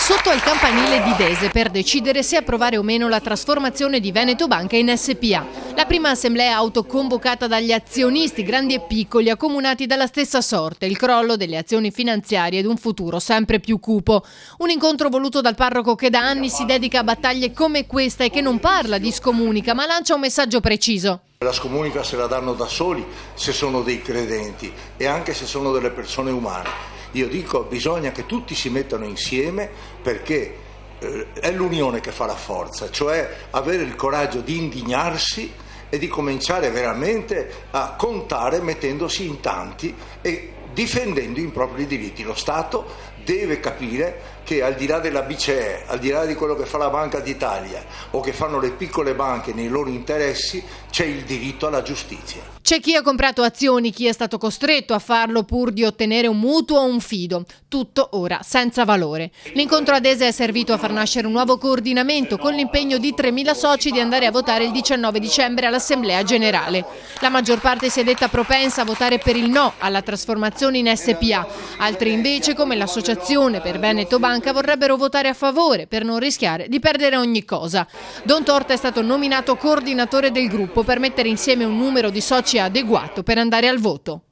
Sotto al campanile di Dese per decidere se approvare o meno la trasformazione di Veneto Banca in SpA. La prima assemblea autoconvocata dagli azionisti, grandi e piccoli, accomunati dalla stessa sorte, il crollo delle azioni finanziarie ed un futuro sempre più cupo. Un incontro voluto dal parroco che da anni si dedica a battaglie come questa e che non parla di scomunica, ma lancia un messaggio preciso. La scomunica se la danno da soli se sono dei credenti e anche se sono delle persone umane. Io dico, bisogna che tutti si mettano insieme perché è l'unione che fa la forza, cioè avere il coraggio di indignarsi e di cominciare veramente a contare mettendosi in tanti e difendendo i propri diritti. Lo Stato deve capire che al di là della BCE, al di là di quello che fa la Banca d'Italia o che fanno le piccole banche nei loro interessi, c'è il diritto alla giustizia. C'è chi ha comprato azioni, chi è stato costretto a farlo pur di ottenere un mutuo o un fido. Tutto ora senza valore. L'incontro a Dese è servito a far nascere un nuovo coordinamento con l'impegno di 3.000 soci di andare a votare il 19 dicembre all'Assemblea Generale. La maggior parte si è detta propensa a votare per il no alla trasformazione in SpA. Altri invece, come l'Associazione per Veneto Banca, vorrebbero votare a favore per non rischiare di perdere ogni cosa. Don Torta è stato nominato coordinatore del gruppo per mettere insieme un numero di soci adeguato per andare al voto.